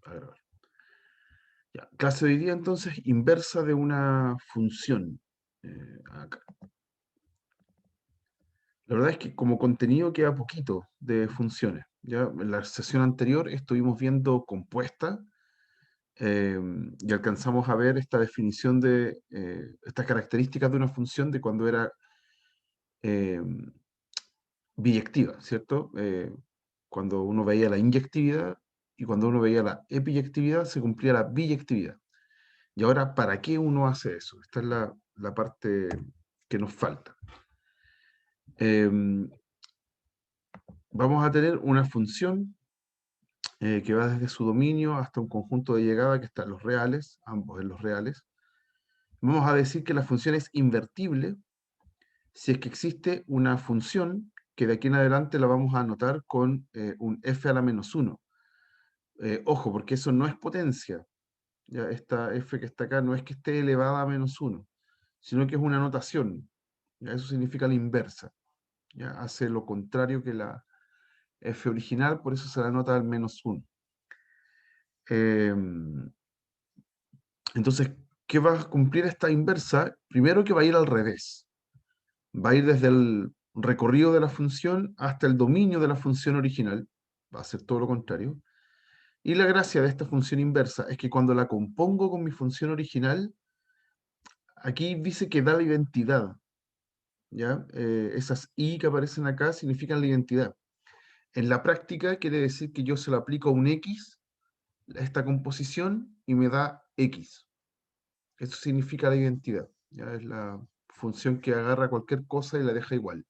a grabar. Ya, clase de hoy día entonces, inversa de una función. Acá. La verdad es que como contenido queda poquito de funciones. Ya en la sesión anterior estuvimos viendo compuesta eh, y alcanzamos a ver esta definición de estas características de una función de cuando era eh, biyectiva, ¿cierto? Cuando uno veía la inyectividad y cuando uno veía la epiyectividad se cumplía la biyectividad. Y ahora, ¿para qué uno hace eso? Esta es la parte que nos falta. Em, Vamos a tener una función que va desde su dominio hasta un conjunto de llegada que está en los reales, ambos en los reales. Vamos a decir que la función es invertible si es que existe una función que de aquí en adelante la vamos a anotar con un f a la menos 1. Ojo, porque eso no es potencia. Ya esta f que está acá no es que esté elevada a menos 1, sino que es una notación. ¿Ya? Eso significa la inversa. ¿Ya? Hace lo contrario que la f original, por eso se la nota al menos 1. Entonces, ¿qué va a cumplir esta inversa? Primero que va a ir al revés. Va a ir desde el recorrido de la función hasta el dominio de la función original. Va a ser todo lo contrario. Y la gracia de esta función inversa es que cuando la compongo con mi función original, aquí dice que da la identidad. ¿Ya? Esas i que aparecen acá significan la identidad. En la práctica quiere decir que yo se lo aplico a un x, esta composición, y me da x. Eso significa la identidad. ¿Ya? Es la función que agarra cualquier cosa y la deja igual.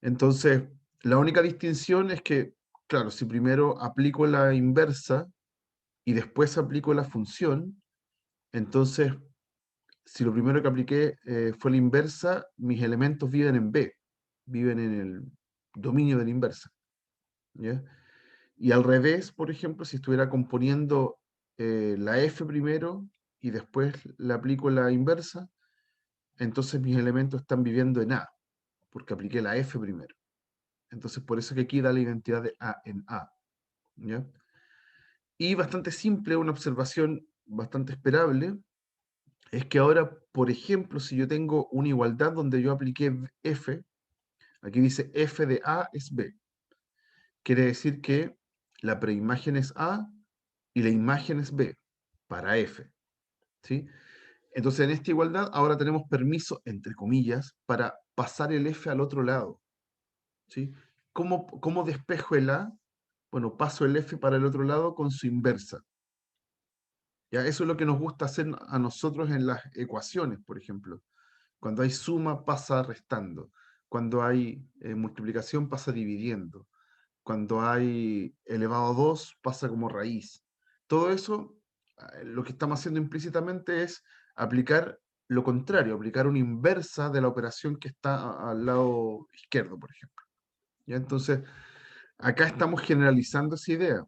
Entonces, la única distinción es que, claro, si primero aplico la inversa y después aplico la función, entonces, si lo primero que apliqué fue la inversa, mis elementos viven en B, viven en el dominio de la inversa. ¿Ya? Y al revés, por ejemplo, si estuviera componiendo la f primero y después le aplico la inversa, entonces mis elementos están viviendo en A, porque apliqué la f primero. Entonces, por eso que aquí da la identidad de A en A. ¿Ya? Y bastante simple, una observación bastante esperable, es que ahora, por ejemplo, si yo tengo una igualdad donde yo apliqué f, aquí dice f de A es B. Quiere decir que la preimagen es A y la imagen es B para f. ¿Sí? Entonces, en esta igualdad, ahora tenemos permiso, entre comillas, para pasar el f al otro lado. ¿Sí? ¿Cómo despejo el A? Bueno, paso el f para el otro lado con su inversa. ¿Ya? Eso es lo que nos gusta hacer a nosotros en las ecuaciones, por ejemplo. Cuando hay suma, pasa restando. Cuando hay multiplicación, pasa dividiendo. Cuando hay elevado a 2, pasa como raíz. Todo eso, lo que estamos haciendo implícitamente es aplicar lo contrario, aplicar una inversa de la operación que está al lado izquierdo, por ejemplo. ¿Ya? Entonces, acá estamos generalizando esa idea.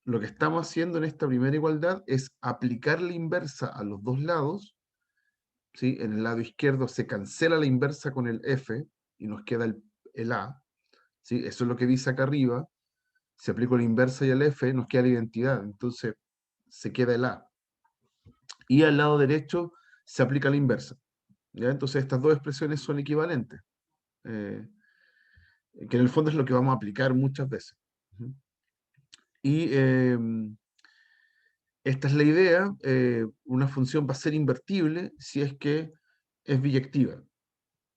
Lo que estamos haciendo en esta primera igualdad es aplicar la inversa a los dos lados. ¿Sí? En el lado izquierdo se cancela la inversa con el f y nos queda el a. ¿Sí? Eso es lo que dice acá arriba. Si aplico la inversa y el f, nos queda la identidad. Entonces se queda el a. Y al lado derecho se aplica la inversa. ¿Ya? Entonces estas dos expresiones son equivalentes. eh, que en el fondo es lo que vamos a aplicar muchas veces. Y esta es la idea. Una función va a ser invertible si es que es biyectiva.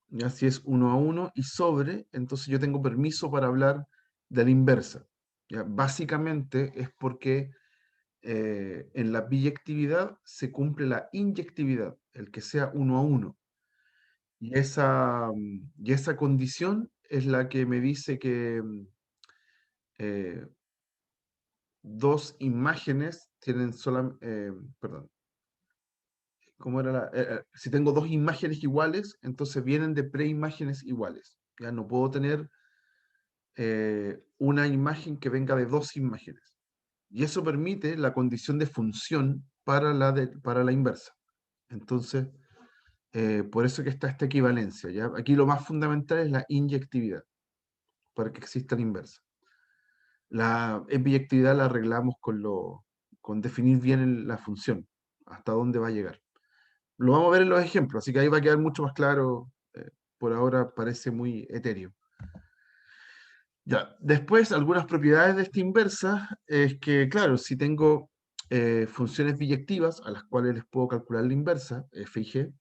¿Ya? Si es 1 a 1 y sobre, entonces yo tengo permiso para hablar de la inversa. ¿Ya? Básicamente es porque en la biyectividad se cumple la inyectividad, el que sea 1 a 1. Y esa condición es la que me dice que eh, dos imágenes tienen solamente, perdón, ¿cómo era si tengo dos imágenes iguales, entonces vienen de preimágenes iguales. Ya no puedo tener una imagen que venga de dos imágenes. Y eso permite la condición de función para la inversa. Entonces, por eso que está esta equivalencia. ¿Ya? Aquí lo más fundamental es la inyectividad, para que exista la inversa. La biyectividad la arreglamos con definir bien la función, hasta dónde va a llegar. Lo vamos a ver en los ejemplos, así que ahí va a quedar mucho más claro. Por ahora parece muy etéreo. Ya, después, algunas propiedades de esta inversa es que, claro, si tengo funciones biyectivas a las cuales les puedo calcular la inversa, f y g,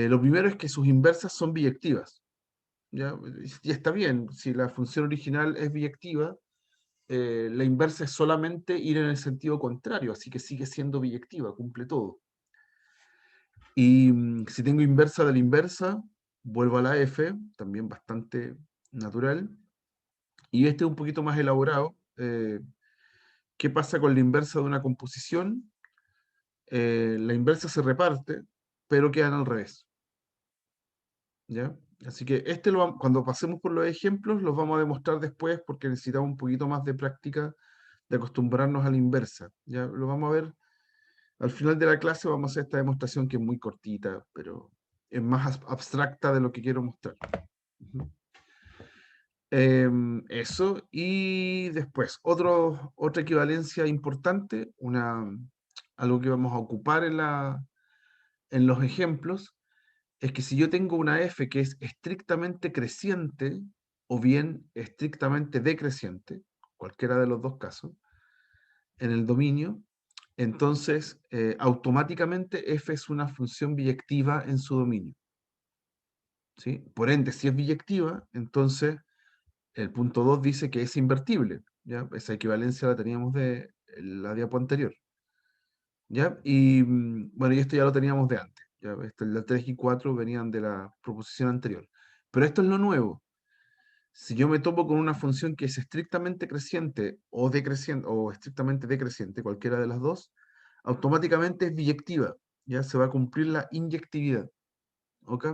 lo primero es que sus inversas son biyectivas. ¿Ya? Y está bien, si la función original es biyectiva, la inversa es solamente ir en el sentido contrario, así que sigue siendo biyectiva, cumple todo. Y si tengo inversa de la inversa, vuelvo a la f, también bastante natural. Y este es un poquito más elaborado. ¿Qué pasa con la inversa de una composición? La inversa se reparte, pero quedan al revés. ¿Ya? Así que cuando pasemos por los ejemplos, los vamos a demostrar después porque necesitamos un poquito más de práctica de acostumbrarnos a la inversa. Ya lo vamos a ver al final de la clase, vamos a hacer esta demostración que es muy cortita, pero es más abstracta de lo que quiero mostrar. Ujú. Eso, y después, otra equivalencia importante, algo que vamos a ocupar en los ejemplos, es que si yo tengo una f que es estrictamente creciente o bien estrictamente decreciente, cualquiera de los dos casos, en el dominio, entonces automáticamente f es una función biyectiva en su dominio. ¿Sí? Por ende, si es biyectiva, entonces el punto 2 dice que es invertible. ¿Ya? Esa equivalencia la teníamos de la diapo anterior. ¿Ya? Y bueno, y esto ya lo teníamos de antes. ¿Ya? La 3 y 4 venían de la proposición anterior. Pero esto es lo nuevo. Si yo me topo con una función que es estrictamente creciente o decreciente o estrictamente decreciente, cualquiera de las dos, automáticamente es biyectiva. Ya se va a cumplir la inyectividad. ¿Ok?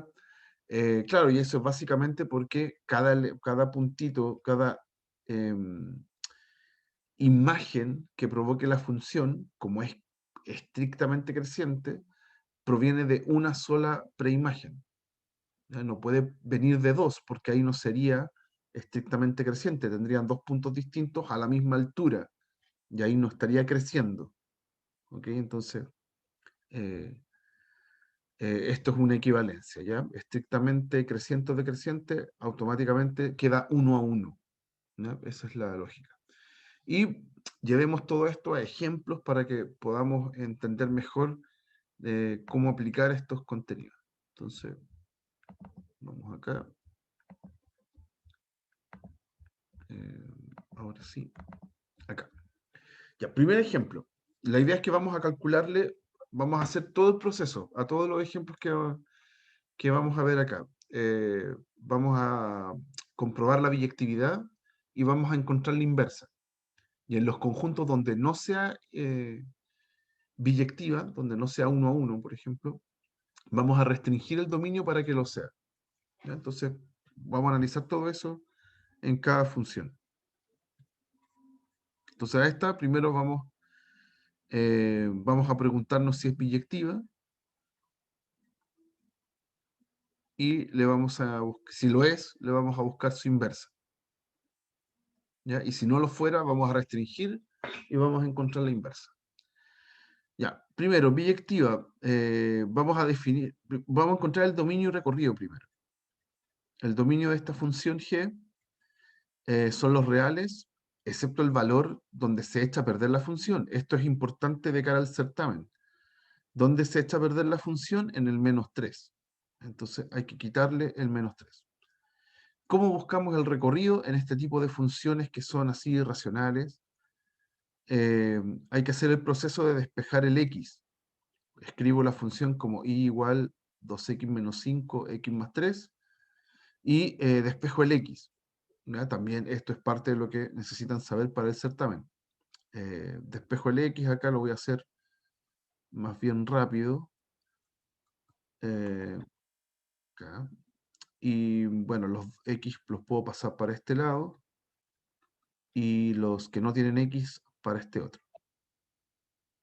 Claro, y eso es básicamente porque cada puntito, cada em, imagen que provoque la función, como es estrictamente creciente, proviene de una sola preimagen. ¿Ya? No puede venir de dos, porque ahí no sería estrictamente creciente, tendrían dos puntos distintos a la misma altura, y ahí no estaría creciendo. ¿Ok? Entonces, eh, esto es una equivalencia, ¿ya? Estrictamente creciente o decreciente, automáticamente queda uno a uno. ¿Ya? Esa es la lógica. Y llevemos todo esto a ejemplos para que podamos entender mejor cómo aplicar estos contenidos. Entonces, vamos acá. Ahora sí, acá. Ya, primer ejemplo. La idea es que vamos a calcularle, vamos a hacer todo el proceso, a todos los ejemplos que vamos a ver acá. Vamos a comprobar la biyectividad y vamos a encontrar la inversa. Y en los conjuntos donde no sea biyectiva, donde no sea uno a uno, por ejemplo, vamos a restringir el dominio para que lo sea. ¿Ya? Entonces, vamos a analizar todo eso en cada función. Entonces, a esta primero vamos a preguntarnos si es biyectiva y si lo es, le vamos a buscar su inversa. ¿Ya? Y si no lo fuera, vamos a restringir y vamos a encontrar la inversa. Ya, primero, biyectiva, vamos a encontrar el dominio recorrido primero. El dominio de esta función g son los reales, excepto el valor donde se echa a perder la función. Esto es importante de cara al certamen. ¿Dónde se echa a perder la función? En el -3. Entonces hay que quitarle el -3. ¿Cómo buscamos el recorrido en este tipo de funciones que son así irracionales? Hay que hacer el proceso de despejar el x. Escribo la función como y igual 2x menos 5, x más 3, y despejo el x. ¿Ya? También esto es parte de lo que necesitan saber para el certamen. Despejo el x, acá lo voy a hacer más bien rápido. eh, Acá. Y bueno, los x los puedo pasar para este lado y los que no tienen x para este otro.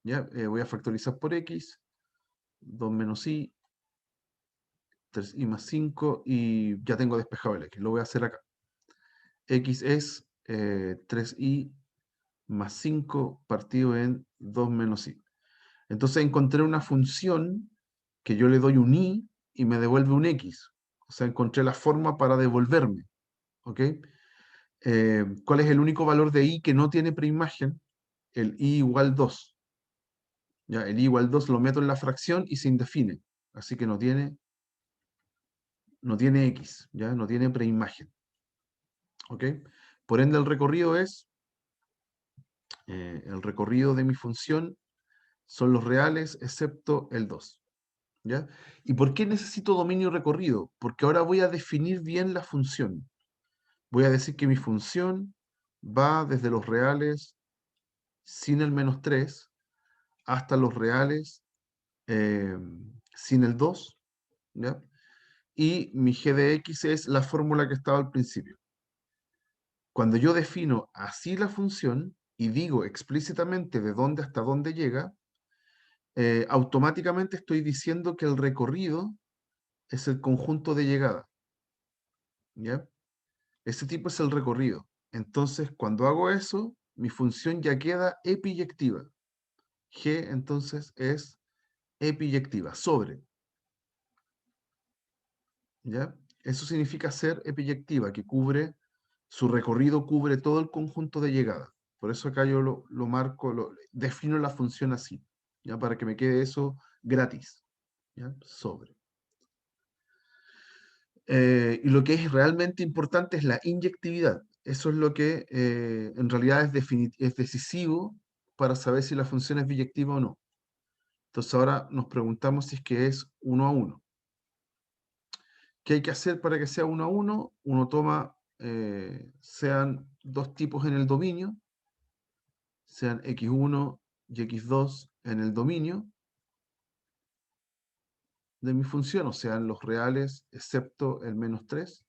¿Ya? Voy a factorizar por x, 2 menos y, 3y más 5, y ya tengo despejado el x. Lo voy a hacer acá. X es 3i más 5 partido en 2 menos i. Entonces encontré una función que yo le doy un i y me devuelve un x. O sea, encontré la forma para devolverme. ¿Ok? ¿Cuál es el único valor de i que no tiene preimagen? El i igual 2. ¿Ya? El i igual 2 lo meto en la fracción y se indefine. Así que no tiene x, ¿ya? No tiene preimagen. ¿Ok? Por ende, el recorrido es, el recorrido de mi función son los reales excepto el 2. ¿Ya? ¿Y por qué necesito dominio recorrido? Porque ahora voy a definir bien la función. Voy a decir que mi función va desde los reales sin el menos 3 hasta los reales sin el 2, ¿ya? Y mi g de x es la fórmula que estaba al principio. Cuando yo defino así la función y digo explícitamente de dónde hasta dónde llega, automáticamente estoy diciendo que el recorrido es el conjunto de llegada, ¿ya? Ese tipo es el recorrido. Entonces, cuando hago eso, mi función ya queda epiyectiva. G, entonces, es epiyectiva, sobre, ¿ya? Eso significa ser epiyectiva, que cubre, su recorrido cubre todo el conjunto de llegada. Por eso acá yo lo marco, defino la función así, ¿ya? Para que me quede eso gratis, ¿ya? Sobre. Y lo que es realmente importante es la inyectividad. Eso es lo que en realidad es decisivo para saber si la función es biyectiva o no. Entonces ahora nos preguntamos si es que es 1 a 1. ¿Qué hay que hacer para que sea 1 a 1? Uno toma, sean dos tipos en el dominio, sean x1 y x2 en el dominio de mi función, o sean los reales excepto el menos 3.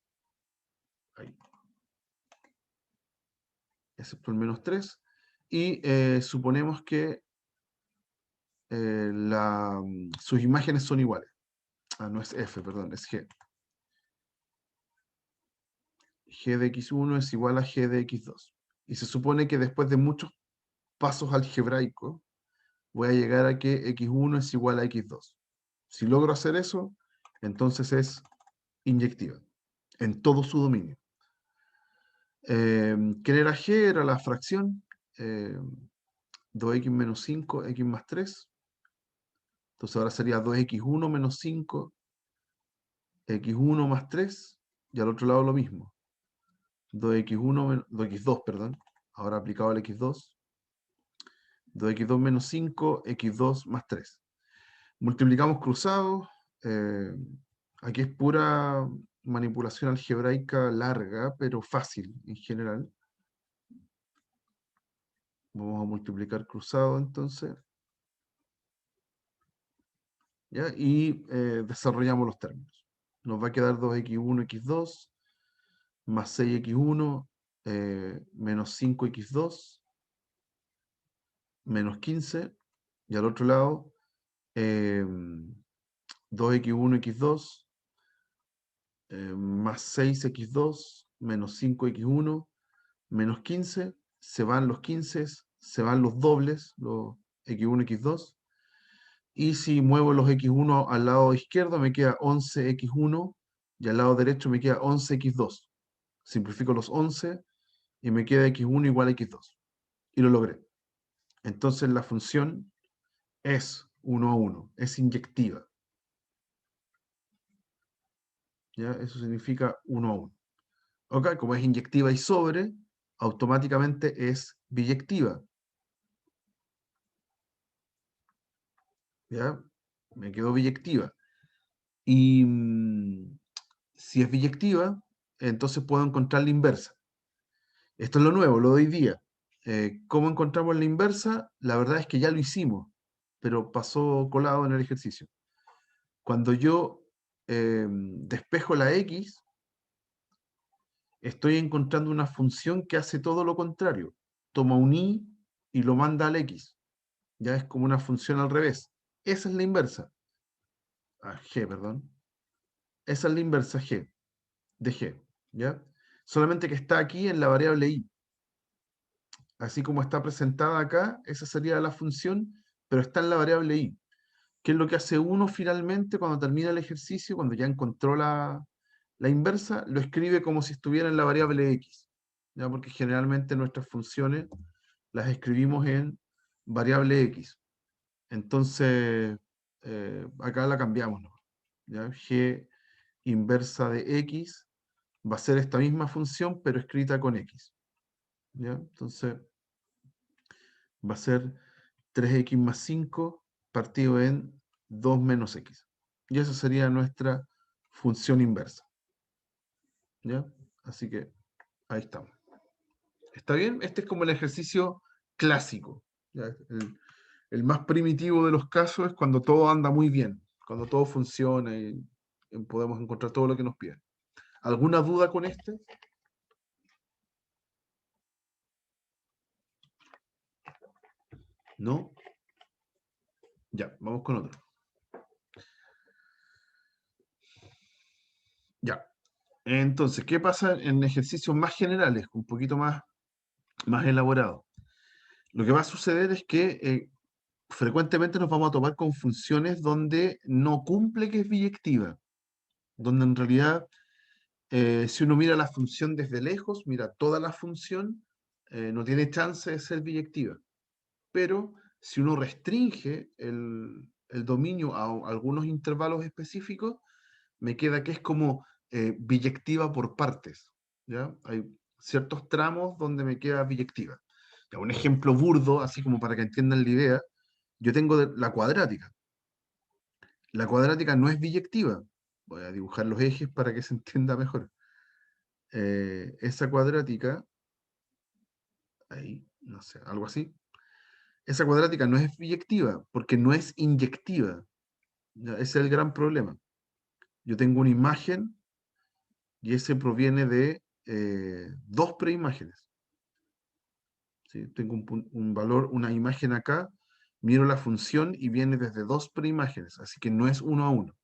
Ahí, excepto el menos 3. Y suponemos que sus imágenes son iguales. Ah, no es f, perdón, es g. G de x1 es igual a g de x2. Y se supone que después de muchos pasos algebraicos, voy a llegar a que x1 es igual a x2. Si logro hacer eso, entonces es inyectiva, en todo su dominio. ¿Quién era g? Era la fracción. 2x menos 5, x más 3. Entonces ahora sería 2x1 menos 5, x1 más 3, y al otro lado lo mismo. 2x2, perdón, ahora aplicado al x2. 2x2 menos 5, x2 más 3. Multiplicamos cruzados. Aquí es pura manipulación algebraica larga, pero fácil en general. Vamos a multiplicar cruzado entonces. ¿Ya? Y desarrollamos los términos. Nos va a quedar 2x1, x2, más 6x1, menos 5x2, menos 15. Y al otro lado, 2x1, x2, más 6x2, menos 5x1, menos 15. Se van los 15, se van los dobles, los x1, x2. Y si muevo los x1 al lado izquierdo, me queda 11x1 y al lado derecho me queda 11x2. Simplifico los 11 y me queda x1 igual a x2. Y lo logré. Entonces la función es 1 a 1, es inyectiva. ¿Ya? Eso significa 1 a 1. Ok, como es inyectiva y sobre, automáticamente es biyectiva. ¿Ya? Me quedó biyectiva. Y si es biyectiva, entonces puedo encontrar la inversa. Esto es lo nuevo, lo de hoy día. ¿Cómo encontramos la inversa? La verdad es que ya lo hicimos, pero pasó colado en el ejercicio. Cuando yo despejo la x, estoy encontrando una función que hace todo lo contrario. Toma un i y lo manda al x. Ya es como una función al revés. Esa es la inversa. G, perdón. Esa es la inversa g, de g. ¿Ya? Solamente que está aquí en la variable i. así como está presentada acá, esa sería la función, pero está en la variable i. ¿Qué es lo que hace uno finalmente cuando termina el ejercicio, cuando ya encontró la inversa? Lo escribe como si estuviera en la variable x, ¿ya? Porque generalmente nuestras funciones las escribimos en variable x. Entonces, acá la cambiamos, ¿no? ¿Ya? G inversa de x va a ser esta misma función, pero escrita con x. ¿Ya? Entonces, va a ser 3x más 5 partido en 2 menos x. Y esa sería nuestra función inversa. ¿Ya? Así que ahí estamos. ¿Está bien? Este es como el ejercicio clásico. ¿Ya? El más primitivo de los casos es cuando todo anda muy bien, cuando todo funciona y podemos encontrar todo lo que nos piden. ¿Alguna duda con este? ¿No? Ya, vamos con otro. Ya. Entonces, ¿qué pasa en ejercicios más generales, un poquito más elaborados? Lo que va a suceder es que frecuentemente nos vamos a topar con funciones donde no cumple que es biyectiva, donde en realidad, si uno mira la función desde lejos, mira toda la función, no tiene chance de ser biyectiva. Pero si uno restringe el dominio a algunos intervalos específicos, me queda que es como biyectiva por partes, ¿ya? Hay ciertos tramos donde me queda biyectiva. Ya, un ejemplo burdo, así como para que entiendan la idea, yo tengo la cuadrática. La cuadrática no es biyectiva. Voy a dibujar los ejes para que se entienda mejor. Esa cuadrática, ahí, no sé, algo así. Esa cuadrática no es biyectiva porque no es inyectiva. ¿Ya? Ese es el gran problema. Yo tengo una imagen y ese proviene de dos preimágenes. ¿Sí? Tengo un valor, una imagen acá, miro la función y viene desde dos preimágenes, así que no es uno a uno.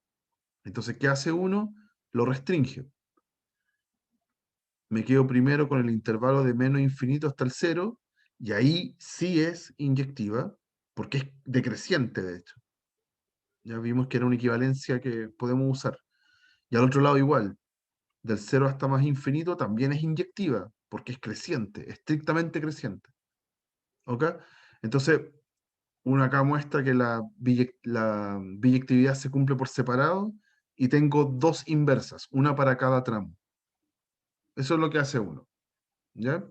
Entonces, ¿qué hace uno? Lo restringe. Me quedo primero con el intervalo de menos infinito hasta el cero, y ahí sí es inyectiva, porque es decreciente, de hecho. Ya vimos que era una equivalencia que podemos usar. Y al otro lado igual, del cero hasta más infinito también es inyectiva, porque es creciente, estrictamente creciente. ¿Ok? Entonces, uno acá muestra que la biyectividad se cumple por separado y tengo dos inversas, una para cada tramo. Eso es lo que hace uno. ¿Ya?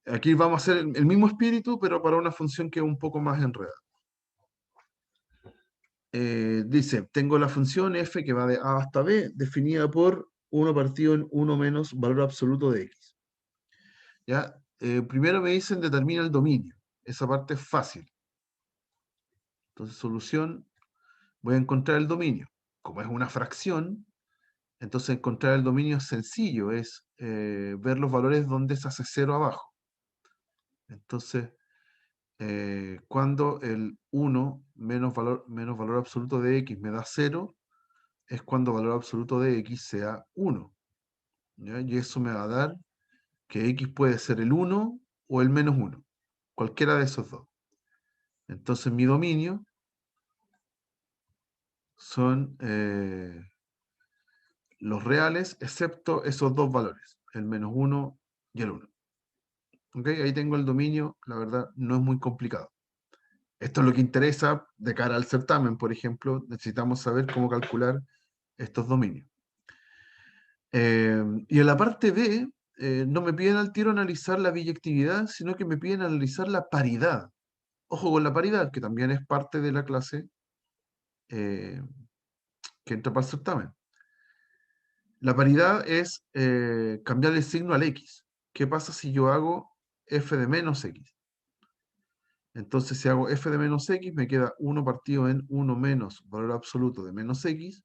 Aquí vamos a hacer el mismo espíritu, pero para una función que es un poco más enredada. Dice, tengo la función f que va de a hasta b, definida por 1 partido en 1 menos valor absoluto de x. ¿Ya? Primero me dicen determina el dominio. Esa parte es fácil. Entonces, solución, voy a encontrar el dominio. Como es una fracción, entonces encontrar el dominio es sencillo, es ver los valores donde se hace cero abajo. Entonces, cuando el 1 menos valor absoluto de x me da 0, es cuando valor absoluto de x sea 1. ¿Ya? Y eso me va a dar que x puede ser el 1 o el menos 1, cualquiera de esos dos. Entonces mi dominio son los reales, excepto esos dos valores, el menos 1 y el 1. ¿Ok? Ahí tengo el dominio, la verdad no es muy complicado. Esto es lo que interesa de cara al certamen, por ejemplo, necesitamos saber cómo calcular estos dominios. Y en la parte B, no me piden al tiro analizar la biyectividad, sino que me piden analizar la paridad. Ojo con la paridad, que también es parte de la clase eh, que entra para el certamen. La paridad es cambiar el signo al x. ¿Qué pasa si yo hago f de menos x? Entonces, si hago f de menos x, me queda 1 partido en 1 menos valor absoluto de menos x.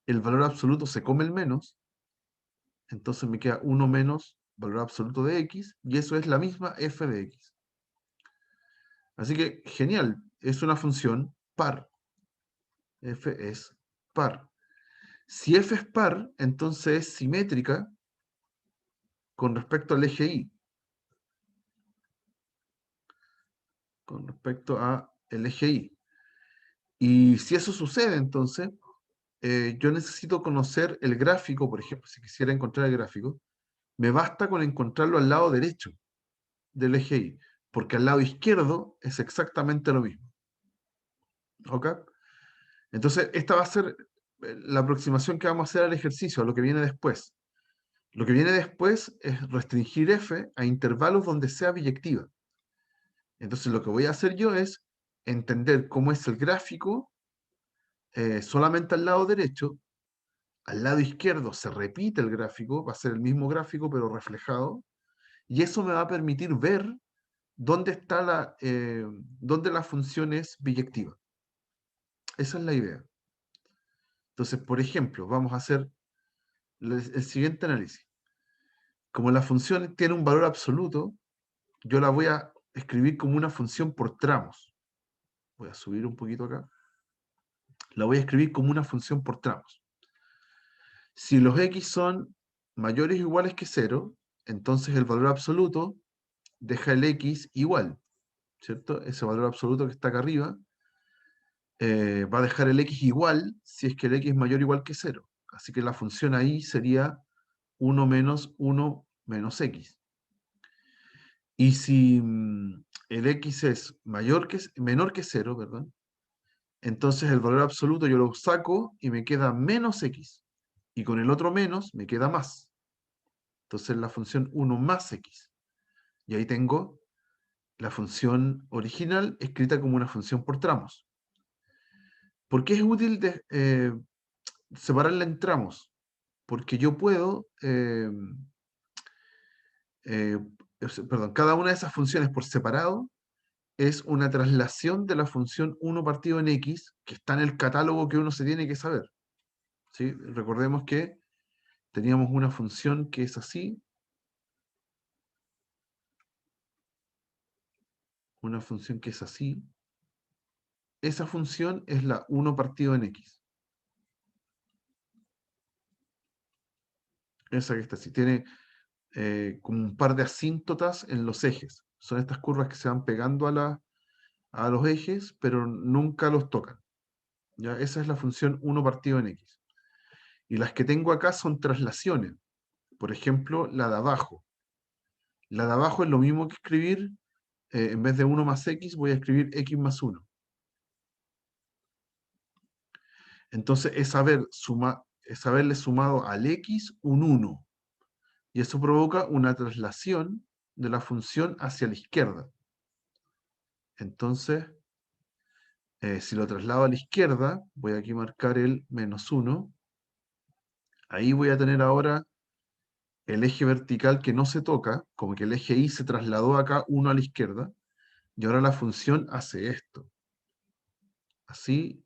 El valor absoluto se come el menos, entonces me queda 1 menos valor absoluto de x, y eso es la misma f de x. Así que, genial, es una función par. F es par. Si f es par, entonces es simétrica con respecto al eje Y. Con respecto a el eje Y. Y si eso sucede, entonces, yo necesito conocer el gráfico, por ejemplo, si quisiera encontrar el gráfico, me basta con encontrarlo al lado derecho del eje Y, porque al lado izquierdo es exactamente lo mismo. ¿Ok? Entonces, esta va a ser la aproximación que vamos a hacer al ejercicio, a lo que viene después. Lo que viene después es restringir f a intervalos donde sea biyectiva. Entonces, lo que voy a hacer yo es entender cómo es el gráfico solamente al lado derecho. Al lado izquierdo se repite el gráfico, va a ser el mismo gráfico pero reflejado, y eso me va a permitir ver dónde está dónde la función es biyectiva. Esa es la idea. Entonces, por ejemplo, vamos a hacer el siguiente análisis. Como la función tiene un valor absoluto, yo la voy a escribir como una función por tramos. Voy a subir un poquito acá. La voy a escribir como una función por tramos. Si los x son mayores o iguales que 0, entonces el valor absoluto deja el x igual, ¿cierto? Ese valor absoluto que está acá arriba va a dejar el x igual si es que el x es mayor o igual que 0. Así que la función ahí sería 1 menos 1 menos x. Y si el x es menor que 0, perdón, entonces el valor absoluto yo lo saco y me queda menos x. Y con el otro menos me queda más. Entonces la función 1 más x. Y ahí tengo la función original escrita como una función por tramos. ¿Por qué es útil separarla en tramos? Porque yo puedo, perdón, cada una de esas funciones por separado es una traslación de la función 1 partido en x, que está en el catálogo que uno se tiene que saber. ¿Sí? Recordemos que teníamos una función que es así, una función que es así. Esa función es la 1 partido en x. Esa que está así. Tiene como un par de asíntotas en los ejes. Son estas curvas que se van pegando a los ejes, pero nunca los tocan. ¿Ya? Esa es la función 1 partido en x. Y las que tengo acá son traslaciones. Por ejemplo, la de abajo. La de abajo es lo mismo que escribir, en vez de 1 más x, voy a escribir x más 1. Entonces es haberle sumado al x un 1. Y eso provoca una traslación de la función hacia la izquierda. Entonces, si lo traslado a la izquierda, voy aquí a marcar el menos 1. Ahí voy a tener ahora el eje vertical que no se toca, como que el eje Y se trasladó acá 1 a la izquierda, y ahora la función hace esto. Así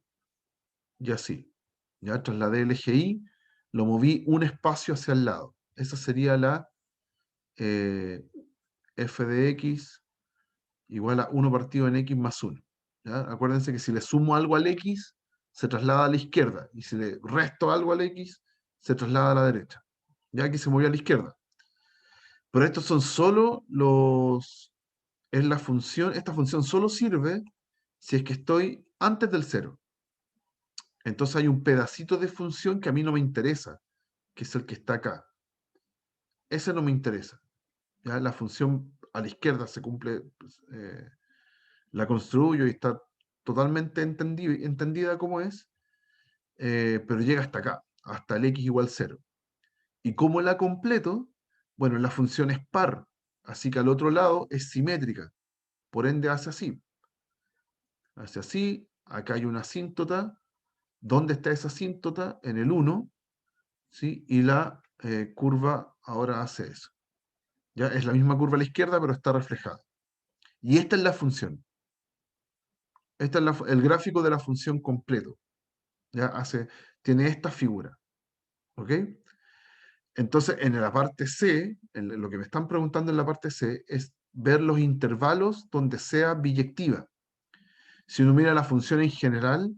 y así. Ya trasladé el eje Y, lo moví un espacio hacia el lado. Esa sería la f de x igual a 1 partido en x más 1. ¿Ya? Acuérdense que si le sumo algo al x, se traslada a la izquierda, y si le resto algo al x, se traslada a la derecha. Ya aquí se movió a la izquierda. Pero estos son solo es la función, esta función solo sirve si es que estoy antes del 0. Entonces hay un pedacito de función que a mí no me interesa, que es el que está acá. Ese no me interesa. ¿Ya? La función a la izquierda se cumple, pues, la construyo y está totalmente entendida como es, pero llega hasta acá, hasta el x igual 0. ¿Y cómo la completo? Bueno, la función es par, así que al otro lado es simétrica, por ende hace así. Hace así, acá hay una asíntota. ¿Dónde está esa asíntota? En el 1, ¿sí? Y la curva ahora hace eso. ¿Ya? Es la misma curva a la izquierda, pero está reflejada. Y esta es la función. Este es el gráfico de la función completo. ¿Ya? Tiene esta figura. ¿Ok? Entonces, en la parte C, lo que me están preguntando en la parte C es ver los intervalos donde sea biyectiva. Si uno mira la función en general,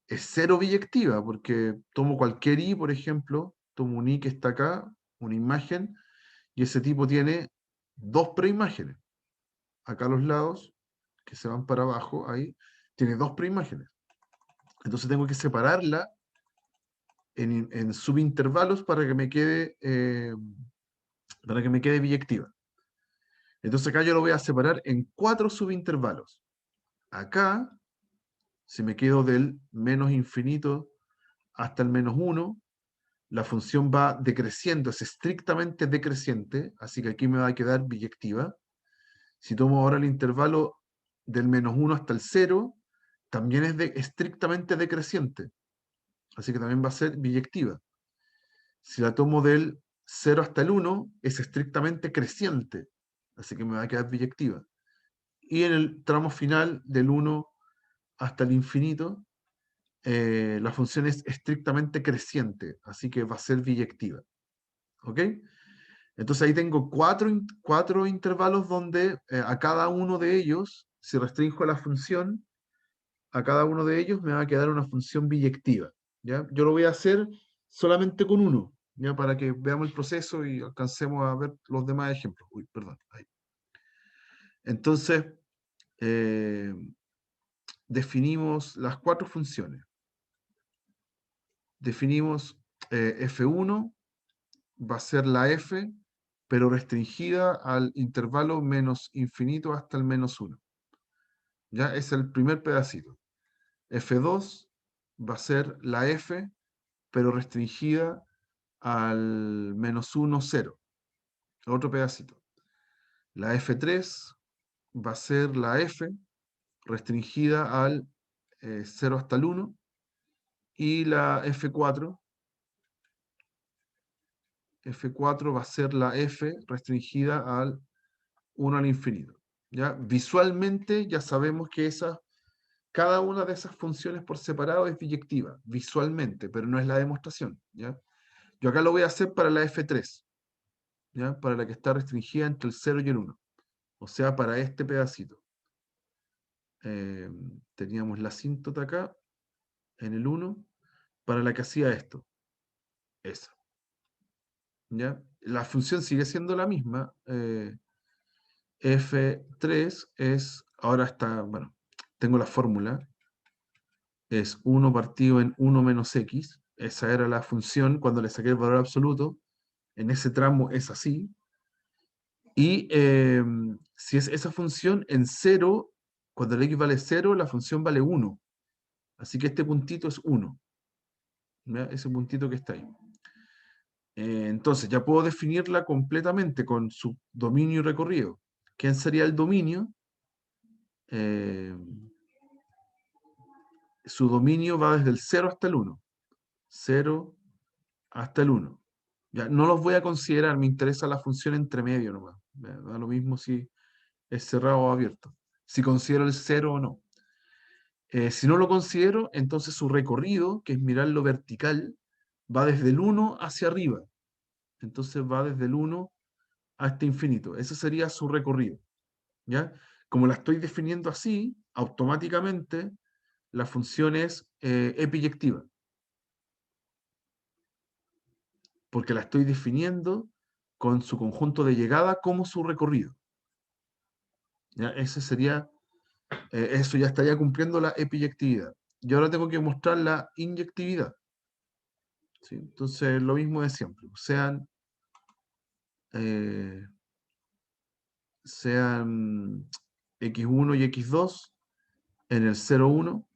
es cero biyectiva, porque tomo cualquier i, por ejemplo, tomo un i que está acá, una imagen, y ese tipo tiene dos preimágenes. Acá a los lados, que se van para abajo, ahí, tiene dos preimágenes. Entonces tengo que separarla en subintervalos para que me quede biyectiva. Entonces acá yo lo voy a separar en 4 subintervalos. Acá, si me quedo del menos infinito hasta el menos 1, la función va decreciendo, es estrictamente decreciente, así que aquí me va a quedar biyectiva. Si tomo ahora el intervalo del menos 1 hasta el 0, también es estrictamente decreciente, así que también va a ser biyectiva. Si la tomo del 0 hasta el 1, es estrictamente creciente, así que me va a quedar biyectiva. Y en el tramo final, del 1 hasta el infinito, la función es estrictamente creciente, así que va a ser biyectiva. ¿Ok? Entonces ahí tengo cuatro intervalos donde a cada uno de ellos, si restringo la función, a cada uno de ellos me va a quedar una función biyectiva. ¿Ya? Yo lo voy a hacer solamente con uno, ¿ya? Para que veamos el proceso y alcancemos a ver los demás ejemplos. Uy, perdón. Ahí. Entonces, eh, definimos las 4 funciones. Definimos f1 va a ser la f, pero restringida al intervalo menos infinito hasta el menos 1. Ya es el primer pedacito. F2 va a ser la f, pero restringida al menos 1, 0. Otro pedacito. La F3 va a ser la f, restringida al 0 hasta el 1. Y la F4 va a ser la f restringida al 1 al infinito. ¿Ya? Visualmente ya sabemos que cada una de esas funciones por separado es biyectiva, visualmente, pero no es la demostración. ¿Ya? Yo acá lo voy a hacer para la F3, ¿ya? Para la que está restringida entre el 0 y el 1. O sea, para este pedacito. Teníamos la asíntota acá, en el 1, para la que hacía esto. Esa. ¿Ya? La función sigue siendo la misma. F3 es, ahora está, bueno, tengo la fórmula, es 1 partido en 1 menos x. Esa era la función cuando le saqué el valor absoluto. En ese tramo es así. Y si es esa función en 0, cuando el x vale 0, la función vale 1. Así que este puntito es 1. ¿Ya? Ese puntito que está ahí. Entonces ya puedo definirla completamente con su dominio y recorrido. ¿Quién sería el dominio? Su dominio va desde el 0 hasta el 1. 0 hasta el 1. Ya, no los voy a considerar, me interesa la función entre medio nomás. Me da lo mismo si es cerrado o abierto. Si considero el 0 o no. Si no lo considero, entonces su recorrido, que es mirarlo vertical, va desde el 1 hacia arriba. Entonces va desde el 1 hasta infinito. Ese sería su recorrido. ¿Ya? Como la estoy definiendo así, automáticamente la función es epiyectiva. Porque la estoy definiendo con su conjunto de llegada como su recorrido. ¿Ya? Ese sería, eso ya estaría cumpliendo la epiyectividad. Y ahora tengo que mostrar la inyectividad. ¿Sí? Entonces, lo mismo de siempre. Eh, sean x1 y x2 en el 0,1,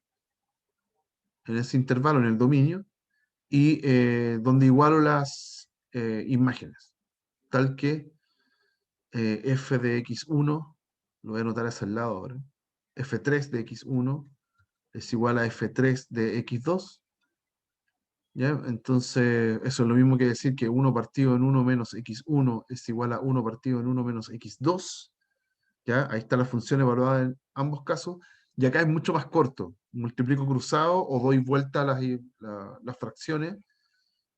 en ese intervalo, en el dominio, y donde igualo las imágenes, tal que f de x1, lo voy a anotar hacia el lado ahora, f3 de x1 es igual a f3 de x2, ¿ya? Entonces, eso es lo mismo que decir que 1 partido en 1 menos x1 es igual a 1 partido en 1 menos x2, ¿ya? Ahí está la función evaluada en ambos casos, y acá es mucho más corto, multiplico cruzado o doy vuelta a las fracciones,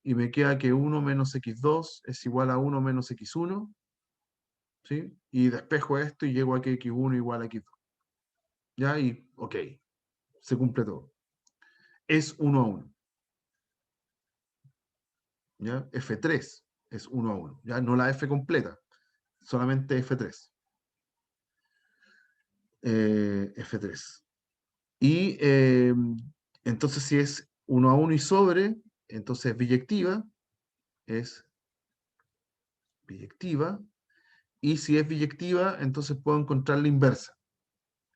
y me queda que 1 menos x2 es igual a 1 menos x1, ¿sí? Y despejo esto y llego a que x1 igual a x2. ¿Ya? Y, ok, se cumple todo. Es 1 a 1. ¿Ya? F3 es 1 a 1, ya no la f completa, solamente f3. F3. Y entonces si es 1 a 1 y sobre, entonces es biyectiva, es biyectiva. Y si es biyectiva, entonces puedo encontrar la inversa.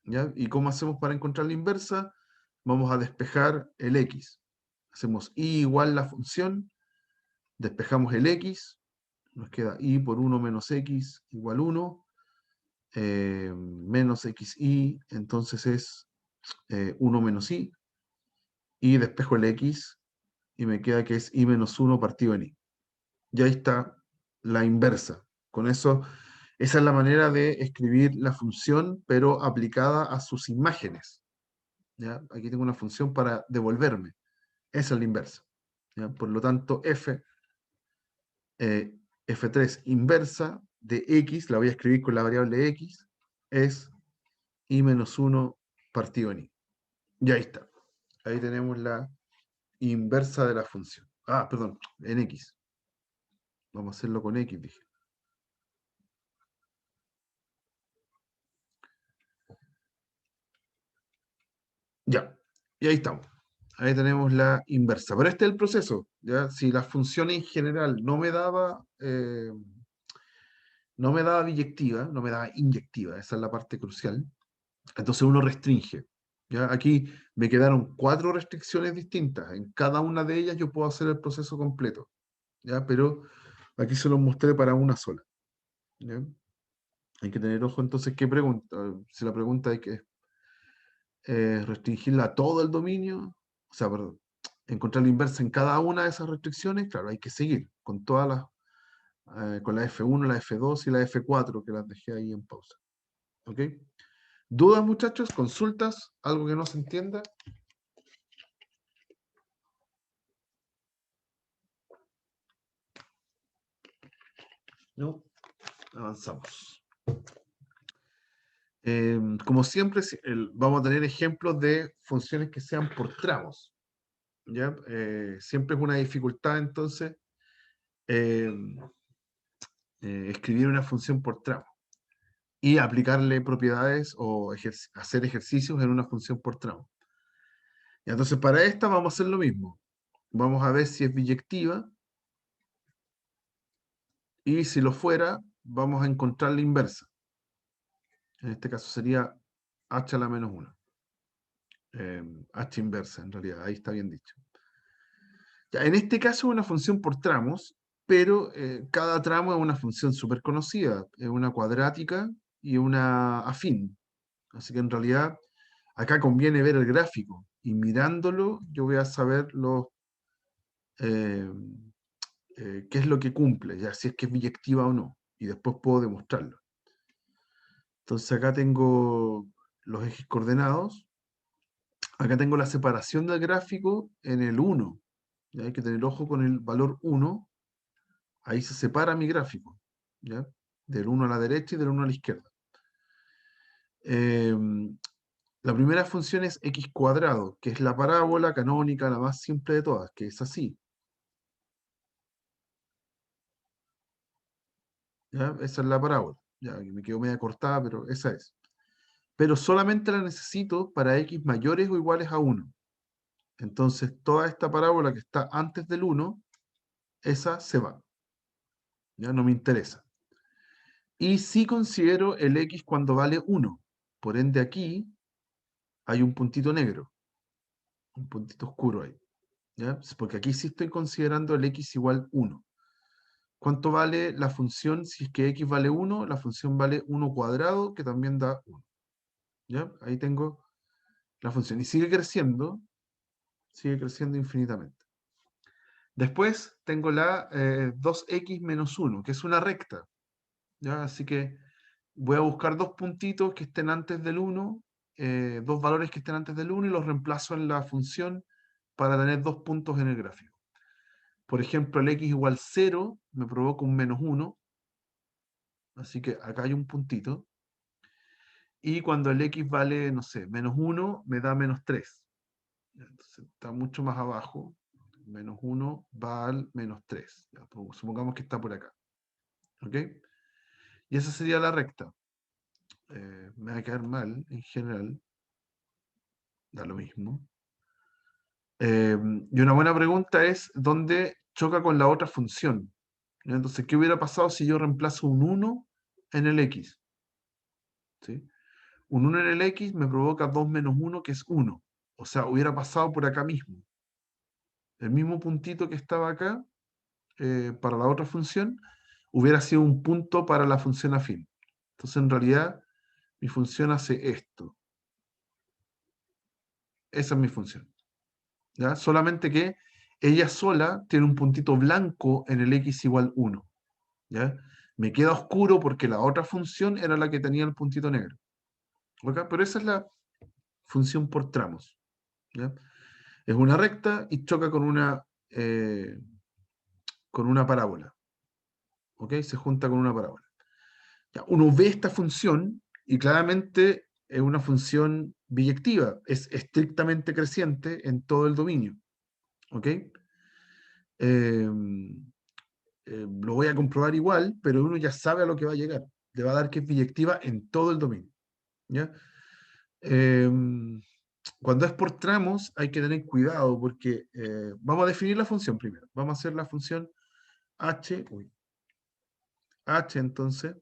¿Ya? ¿Y cómo hacemos para encontrar la inversa? Vamos a despejar el x. Hacemos y igual la función, despejamos el x, nos queda y por 1 menos x igual 1, menos xy, entonces es 1 menos y despejo el x, y me queda que es y menos 1 partido en y. Y ahí está la inversa. Con eso, esa es la manera de escribir la función, pero aplicada a sus imágenes. ¿Ya? Aquí tengo una función para devolverme. Esa es la inversa. ¿Ya? Por lo tanto, f3 inversa de x, la voy a escribir con la variable x, es y menos 1 partido en y. Y ahí está. Ahí tenemos la inversa de la función. Ah, perdón, en x. Vamos a hacerlo con x, dije. Ya. Y ahí estamos. Ahí tenemos la inversa. Pero este es el proceso. ¿Ya? Si la función en general no me daba biyectiva, no me daba inyectiva, esa es la parte crucial, entonces uno restringe. ¿Ya? Aquí me quedaron 4 restricciones distintas. En cada una de ellas yo puedo hacer el proceso completo. ¿Ya? Pero aquí se los mostré para una sola. ¿Ya? Hay que tener ojo entonces qué pregunta. Si la pregunta hay que restringirla a todo el dominio, o sea, perdón, encontrar la inversa en cada una de esas restricciones, claro, hay que seguir con todas las, con la F1, la F2 y la F4 que las dejé ahí en pausa. ¿Ok? ¿Dudas, muchachos? ¿Consultas? ¿Algo que no se entienda? No, avanzamos. Como siempre, vamos a tener ejemplos de funciones que sean por tramos. ¿Ya? Siempre es una dificultad, entonces, eh, escribir una función por tramo y aplicarle propiedades o hacer ejercicios en una función por tramo. Y entonces, para esta vamos a hacer lo mismo. Vamos a ver si es biyectiva, y si lo fuera, vamos a encontrar la inversa. En este caso sería h a la menos 1. H inversa, en realidad, ahí está bien dicho. Ya, en este caso es una función por tramos, pero cada tramo es una función súper conocida. Es una cuadrática y una afín. Así que en realidad acá conviene ver el gráfico, y mirándolo yo voy a saber eh, qué es lo que cumple, ya si es que es biyectiva o no, y después puedo demostrarlo. Entonces acá tengo los ejes coordenados, acá tengo la separación del gráfico en el 1. ¿Ya? Hay que tener ojo con el valor 1, ahí se separa mi gráfico, ¿ya? Del 1 a la derecha y del 1 a la izquierda. La primera función es x cuadrado, que es la parábola canónica, la más simple de todas, que es así. ¿Ya? Esa es la parábola. Ya, me quedó media cortada, pero esa es. Pero solamente la necesito para x mayores o iguales a 1. Entonces, toda esta parábola que está antes del 1, esa se va. Ya no me interesa. Y sí considero el x cuando vale 1. Por ende, aquí hay un puntito negro, un puntito oscuro ahí. ¿Ya? Porque aquí sí estoy considerando el x igual 1. ¿Cuánto vale la función si es que x vale 1? La función vale 1 cuadrado, que también da 1. ¿Ya? Ahí tengo la función. Y sigue creciendo infinitamente. Después tengo la 2x menos 1, que es una recta. ¿Ya? Así que voy a buscar dos puntitos que estén antes del 1, dos valores que estén antes del 1, y los reemplazo en la función para tener dos puntos en el gráfico. Por ejemplo, el x igual 0 me provoca un menos 1, así que acá hay un puntito. Y cuando el x vale, no sé, menos 1, me da menos 3. Entonces está mucho más abajo. Menos 1 va al menos 3. Ya, supongamos que está por acá. ¿Ok? Y esa sería la recta. Me va a quedar mal en general. Da lo mismo. Y una buena pregunta es, ¿dónde choca con la otra función? ¿Ya? Entonces, ¿qué hubiera pasado si yo reemplazo un 1 en el x? ¿Sí? Un 1 en el x me provoca 2 menos 1, que es 1. O sea, hubiera pasado por acá mismo. El mismo puntito que estaba acá, para la otra función, hubiera sido un punto para la función afín. Entonces, en realidad, mi función hace esto. Esa es mi función. ¿Ya? Solamente que ella sola tiene un puntito blanco en el x igual 1. ¿Ya? Me queda oscuro porque la otra función era la que tenía el puntito negro. ¿Ok? Pero esa es la función por tramos. ¿Ya? Es una recta y choca con una parábola. ¿Ok? Se junta con una parábola. Ya, uno ve esta función y claramente es una función biyectiva, es estrictamente creciente en todo el dominio. ¿Ok? Lo voy a comprobar igual, pero uno ya sabe a lo que va a llegar. Le va a dar que es biyectiva en todo el dominio. ¿Ya? Cuando es por tramos hay que tener cuidado porque vamos a definir la función primero. Vamos a hacer la función h. H entonces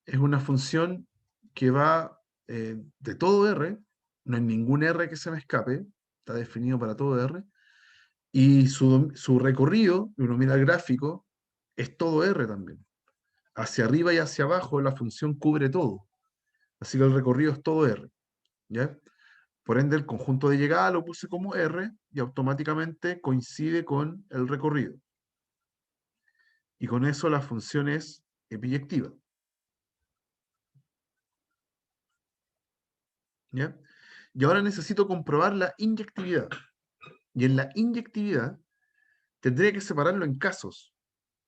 es una función que va de todo R, no hay ningún R que se me escape, está definido para todo R, y su recorrido, uno mira el gráfico, es todo R también. Hacia arriba y hacia abajo la función cubre todo. Así que el recorrido es todo R. ¿Ya? Por ende, el conjunto de llegada lo puse como R y automáticamente coincide con el recorrido. Y con eso la función es biyectiva. ¿Ya? Y ahora necesito comprobar la inyectividad. Y en la inyectividad tendría que separarlo en casos.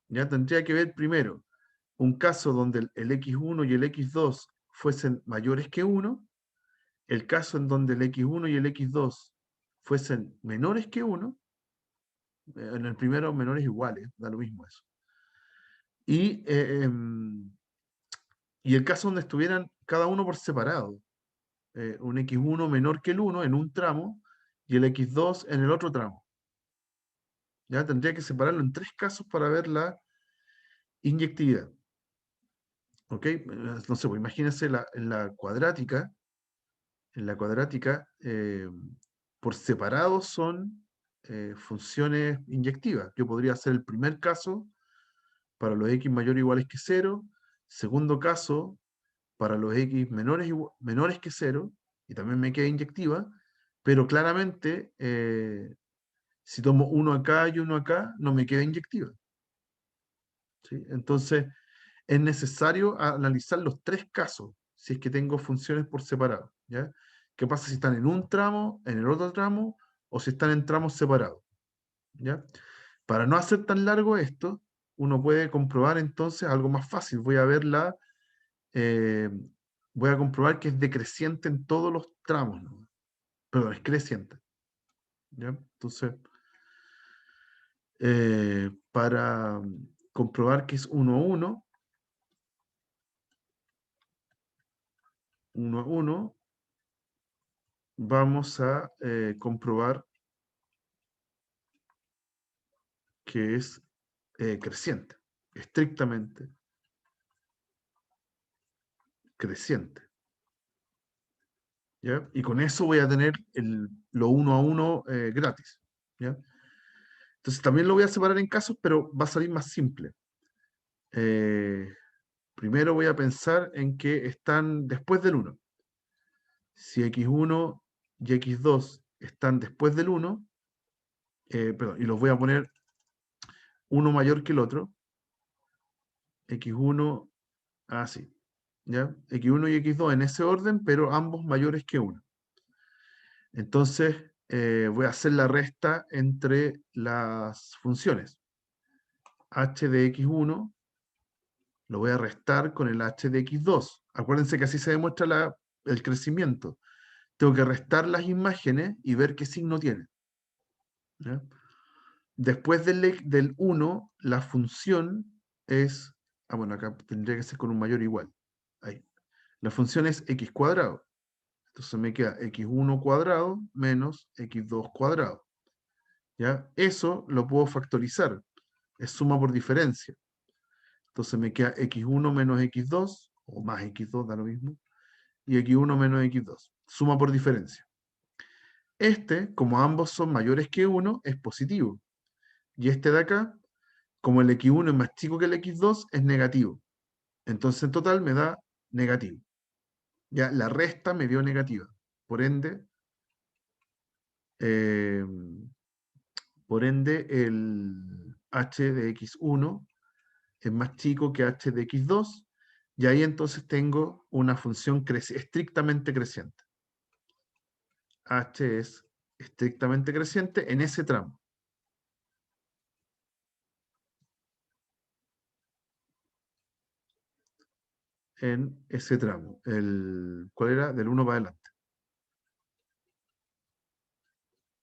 ¿Ya? Tendría que ver primero un caso donde el x1 y el x2 fuesen mayores que 1, el caso en donde el x1 y el x2 fuesen menores que 1, en el primero menores iguales, da lo mismo eso. Y el caso donde estuvieran cada uno por separado, un x1 menor que el 1 en un tramo y el x2 en el otro tramo. Ya tendría que separarlo en 3 casos para ver la inyectividad. ¿Ok? No sé, pues imagínense en la cuadrática, por separado son funciones inyectivas. Yo podría hacer el primer caso para los x mayores o iguales que 0, segundo caso para los x menores que 0, y también me queda inyectiva, pero claramente, si tomo uno acá y uno acá, no me queda inyectiva. ¿Sí? Entonces, es necesario analizar los 3 casos, si es que tengo funciones por separado. ¿Ya? ¿Qué pasa si están en un tramo, en el otro tramo, o si están en tramos separados? ¿Ya? Para no hacer tan largo esto, uno puede comprobar entonces algo más fácil. Eh, voy a comprobar que es decreciente en todos los tramos, ¿no? Perdón, es creciente. ¿Ya? Entonces, para comprobar que es 1 a 1, 1 a 1, vamos a comprobar que es creciente, estrictamente creciente. ¿Ya? Y con eso voy a tener lo 1 a 1 gratis. ¿Ya? Entonces también lo voy a separar en casos, pero va a salir más simple. Primero voy a pensar en que están después del 1. Si x1 y x2 están después del 1, perdón, y los voy a poner uno mayor que el otro, x1, así, ¿ya? x1 y x2 en ese orden, pero ambos mayores que 1. Entonces, voy a hacer la resta entre las funciones. H de x1 lo voy a restar con el h de x2. Acuérdense que así se demuestra el crecimiento. Tengo que restar las imágenes y ver qué signo tiene. ¿ya? Después del 1, la función es... Ah, bueno, acá tendría que ser con un mayor igual. Ahí. La función es x cuadrado. Entonces me queda x1 cuadrado menos x2 cuadrado. ¿Ya? Eso lo puedo factorizar. Es suma por diferencia. Entonces me queda x1 menos x2, o más x2, da lo mismo, y x1 menos x2. Suma por diferencia. Este, como ambos son mayores que 1, es positivo. Y este de acá, como el x1 es más chico que el x2, es negativo. Entonces en total me da negativo. Ya la resta me dio negativa. Por ende, eh, el h de x1 es más chico que h de x2, y ahí entonces tengo una función estrictamente creciente. H es estrictamente creciente en ese tramo. En ese tramo. ¿Cuál era? Del 1 para adelante.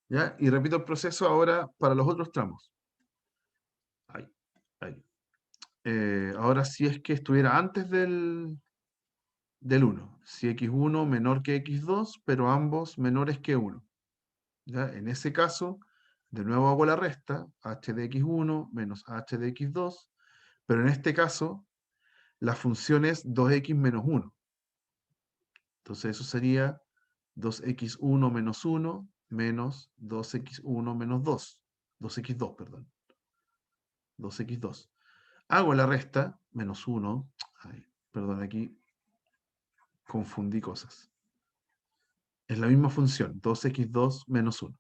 ¿Ya? Y repito el proceso ahora para los otros tramos. Ahí, ahí. Ahora si es que estuviera antes del 1. Si x1 menor que x2, pero ambos menores que 1. ¿Ya? En ese caso, de nuevo hago la resta, h de x1 menos h de x2, pero en este caso, la función es 2x menos 1. Entonces eso sería 2x1 menos 1 menos 2x1 menos 2. 2x2, perdón. 2x2. Hago la resta, menos 1. Ay, perdón, aquí confundí cosas. Es la misma función, 2x2 menos 1.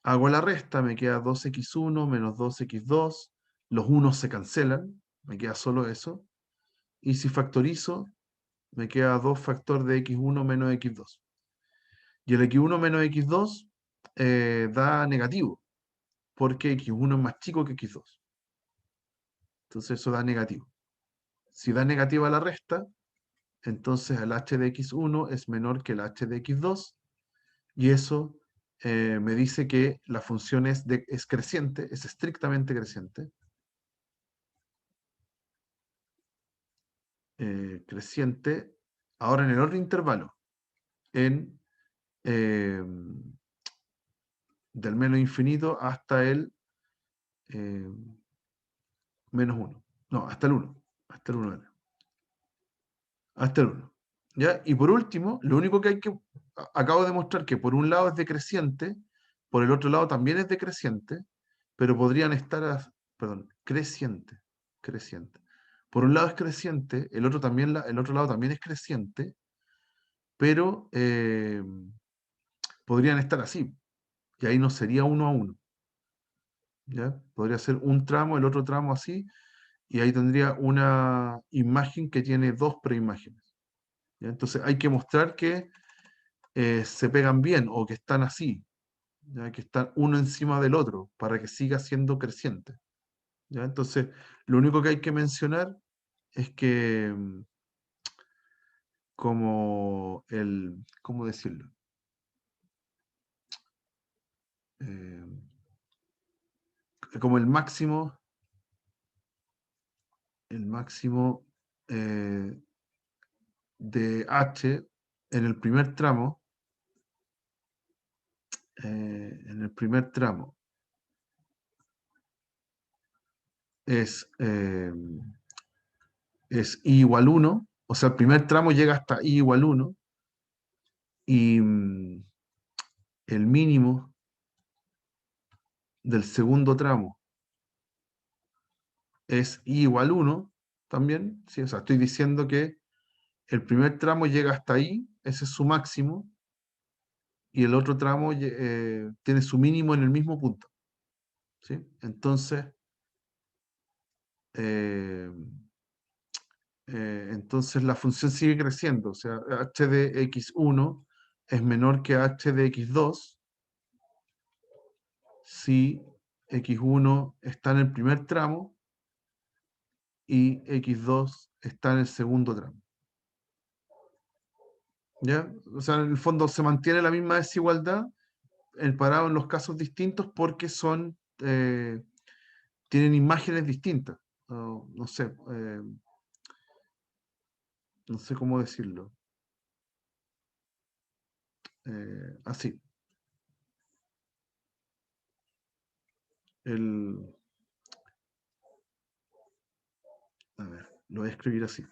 Hago la resta, me queda 2x1 menos 2x2. Los unos se cancelan, me queda solo eso. Y si factorizo, me queda 2 factor de x1 menos x2. Y el x1 menos x2 da negativo, porque x1 es más chico que x2. Entonces eso da negativo. Si da negativa la resta, entonces el h de x1 es menor que el h de x2, y eso me dice que la función es creciente, es estrictamente creciente. Creciente, ahora en el otro intervalo, en del menos infinito hasta el eh, menos 1. No, hasta el 1. Hasta el 1 era. Hasta el 1. ¿Ya? Y por último, lo único que hay que... Acabo de mostrar que por un lado es decreciente, por el otro lado también es decreciente, pero podrían estar... perdón, creciente. Creciente. Por un lado es creciente, el otro lado también es creciente, pero podrían estar así. Y ahí no sería 1 a 1. ¿Ya? Podría ser un tramo, el otro tramo así, y ahí tendría una imagen que tiene dos preimágenes. ¿Ya? Entonces hay que mostrar que se pegan bien o que están así, ¿ya? Que están uno encima del otro para que siga siendo creciente. ¿Ya? Entonces, lo único que hay que mencionar es que ¿cómo decirlo? Eh, Como el máximo de h en el primer tramo, es, es i igual 1, o sea, el primer tramo llega hasta i igual 1, y el mínimo del segundo tramo es i igual 1 también, ¿sí? O sea, estoy diciendo que el primer tramo llega hasta ahí, ese es su máximo, y el otro tramo tiene su mínimo en el mismo punto, ¿sí? Entonces la función sigue creciendo, o sea, h de x1 es menor que h de x2 si x1 está en el primer tramo y x2 está en el segundo tramo. ¿Ya? O sea, en el fondo se mantiene la misma desigualdad, parado en los casos distintos porque son, tienen imágenes distintas. No sé, no sé cómo decirlo. Así. A ver, lo voy a escribir así,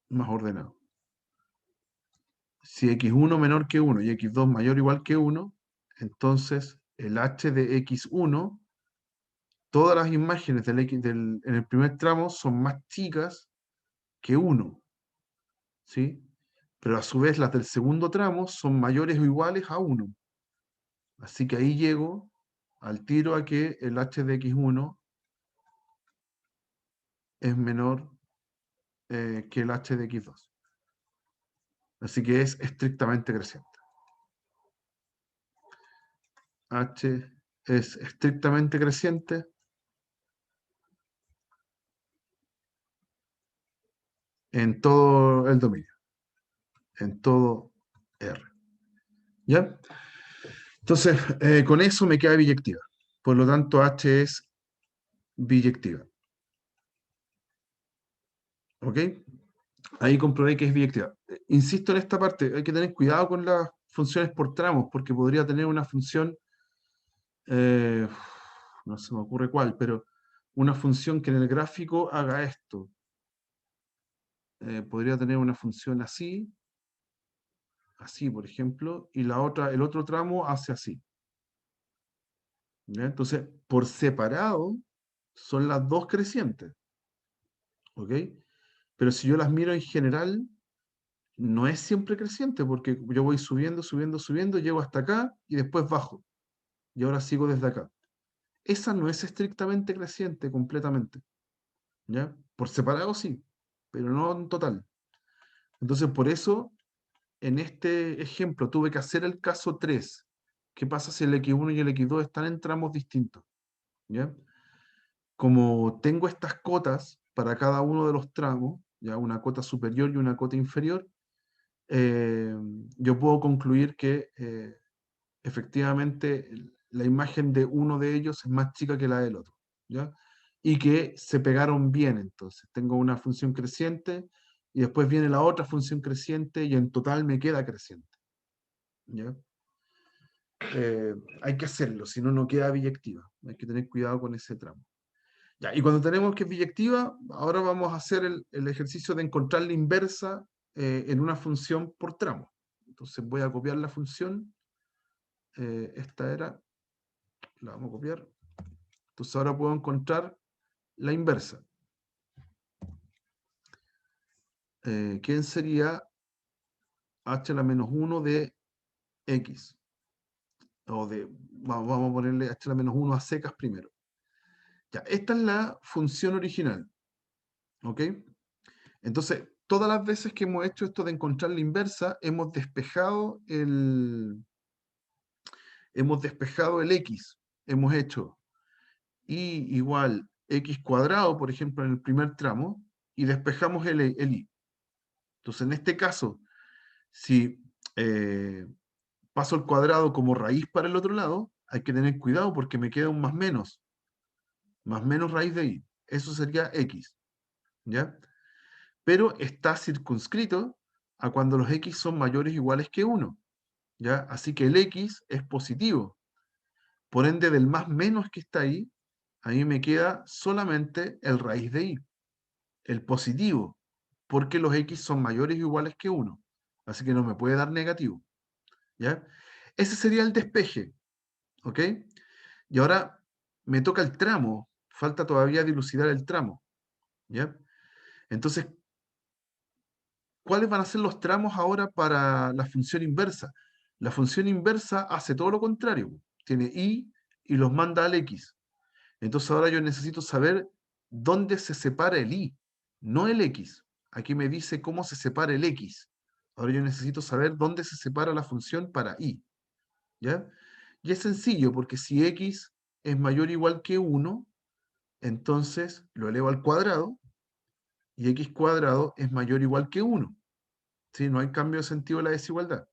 más ordenado. Si x1 menor que 1 y x2 mayor o igual que 1, entonces el h de x1, todas las imágenes en el primer tramo son más chicas que 1, ¿sí? Pero a su vez las del segundo tramo son mayores o iguales a 1. Así que ahí llego al tiro a que el h de x1 es menor que el h de x2. Así que es estrictamente creciente. H es estrictamente creciente en todo el dominio, en todo R. ¿Ya? Entonces, con eso me queda biyectiva. Por lo tanto, H es biyectiva. ¿Ok? Ahí comprobé que es biyectiva. Insisto en esta parte, hay que tener cuidado con las funciones por tramos, porque podría tener una función, eh, no se me ocurre cuál, pero una función que en el gráfico haga esto. Podría tener una función así, así, por ejemplo, y la otra, el otro tramo hace así. ¿Ya? Entonces, por separado, son las dos crecientes. ¿Ok? Pero si yo las miro en general, no es siempre creciente, porque yo voy subiendo, subiendo, subiendo, llego hasta acá y después bajo. Y ahora sigo desde acá. Esa no es estrictamente creciente completamente. ¿Ya? Por separado sí, pero no en total. Entonces, por eso, en este ejemplo tuve que hacer el caso 3. ¿Qué pasa si el X1 y el X2 están en tramos distintos? ¿Ya? Como tengo estas cotas para cada uno de los tramos, ya una cota superior y una cota inferior, yo puedo concluir que efectivamente la imagen de uno de ellos es más chica que la del otro, ¿ya? Y que se pegaron bien, entonces. Tengo una función creciente y después viene la otra función creciente y en total me queda creciente, ¿ya? Hay que hacerlo, si no, no queda biyectiva. Hay que tener cuidado con ese tramo. Ya, y cuando tenemos que es biyectiva, ahora vamos a hacer el ejercicio de encontrar la inversa en una función por tramo. Entonces voy a copiar la función. Esta era, la vamos a copiar. Entonces ahora puedo encontrar la inversa. ¿Quién sería h a la menos 1 de x? O de, vamos a ponerle h a la menos 1 a secas primero. Ya, esta es la función original. ¿Ok? Entonces, todas las veces que hemos hecho esto de encontrar la inversa, hemos despejado el x. Hemos hecho y igual x cuadrado, por ejemplo, en el primer tramo, y despejamos el y. Entonces, en este caso, si paso el cuadrado como raíz para el otro lado, hay que tener cuidado porque me queda un más menos raíz de y. Eso sería x, ¿ya? Pero está circunscrito a cuando los x son mayores o iguales que 1, ¿ya? Así que el x es positivo. Por ende, del más menos que está ahí, a mí me queda solamente el raíz de y, el positivo, porque los x son mayores o iguales que 1. Así que no me puede dar negativo, ¿ya? Ese sería el despeje, ¿ok? Y ahora me toca el tramo, falta todavía dilucidar el tramo, ¿ya? Entonces, ¿cuáles van a ser los tramos ahora para la función inversa? La función inversa hace todo lo contrario, tiene y los manda al x. Entonces ahora yo necesito saber dónde se separa el y, no el x. Aquí me dice cómo se separa el x. Ahora yo necesito saber dónde se separa la función para y, ¿ya? Y es sencillo, porque si x es mayor o igual que 1, entonces lo elevo al cuadrado, y x cuadrado es mayor o igual que 1. ¿Sí? No hay cambio de sentido de la desigualdad.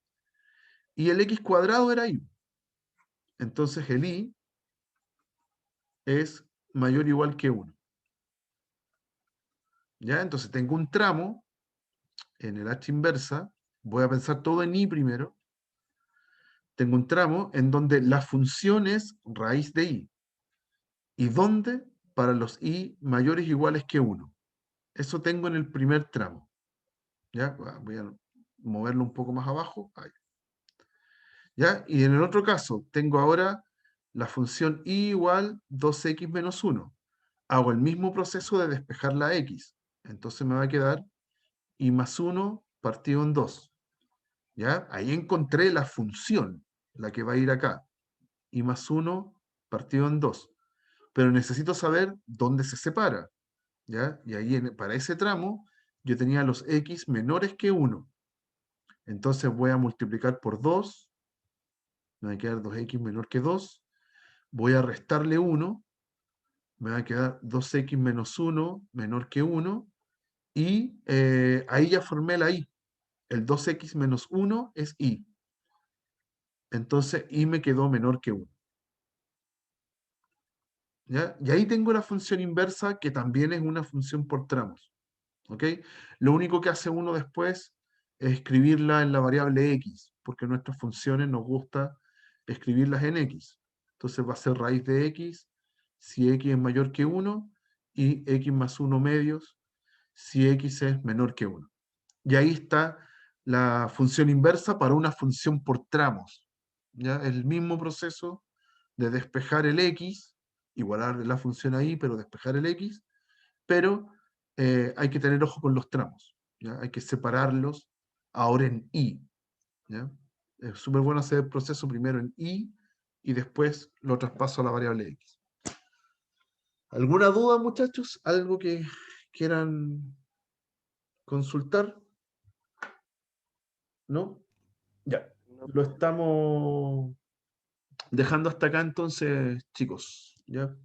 y el x cuadrado era y. Entonces el y es mayor o igual que 1. ¿Ya? Entonces tengo un tramo en el h inversa, voy a pensar todo en y primero, tengo un tramo en donde la función es raíz de y. ¿Y dónde? Para los y mayores o iguales que 1. Eso tengo en el primer tramo. ¿Ya? Voy a moverlo un poco más abajo. Ahí. ¿Ya? Y en el otro caso, tengo ahora la función y igual 2x menos 1. Hago el mismo proceso de despejar la x. Entonces me va a quedar y más 1 partido en 2. ¿Ya? Ahí encontré la función, la que va a ir acá. Y más 1 partido en 2. Pero necesito saber dónde se separa. ¿Ya? Y ahí para ese tramo yo tenía los x menores que 1. Entonces voy a multiplicar por 2. Me va a quedar 2x menor que 2. Voy a restarle 1. Me va a quedar 2x menos 1 menor que 1. Y ahí ya formé la y. El 2x menos 1 es y. Entonces y me quedó menor que 1. ¿Ya? Y ahí tengo la función inversa, que también es una función por tramos. ¿Ok? Lo único que hace uno después es escribirla en la variable x, porque nuestras funciones nos gusta escribirlas en x. Entonces va a ser raíz de x si x es mayor que 1 y x más 1 medios si x es menor que 1. Y ahí está la función inversa para una función por tramos. ¿Ya? El mismo proceso de despejar el x, igualar la función ahí, pero despejar el x, pero hay que tener ojo con los tramos. ¿Ya? Hay que separarlos ahora en y. ¿Ya? Es súper bueno hacer el proceso primero en y después lo traspaso a la variable x. ¿Alguna duda, muchachos? ¿Algo que quieran consultar? ¿No? Ya. No, Lo profe. estamos dejando hasta acá entonces, chicos. ¿Ya?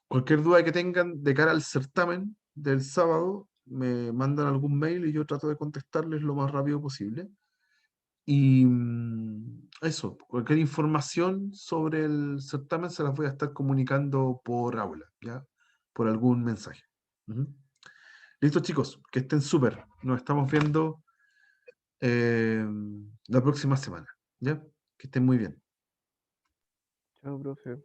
Cualquier duda que tengan de cara al certamen del sábado, me mandan algún mail y yo trato de contestarles lo más rápido posible. Y eso, cualquier información sobre el certamen se las voy a estar comunicando por aula, ¿ya? Por algún mensaje. Ujú. Listo, chicos, que estén súper. Nos estamos viendo la próxima semana, ¿ya? Que estén muy bien. Chao, profe.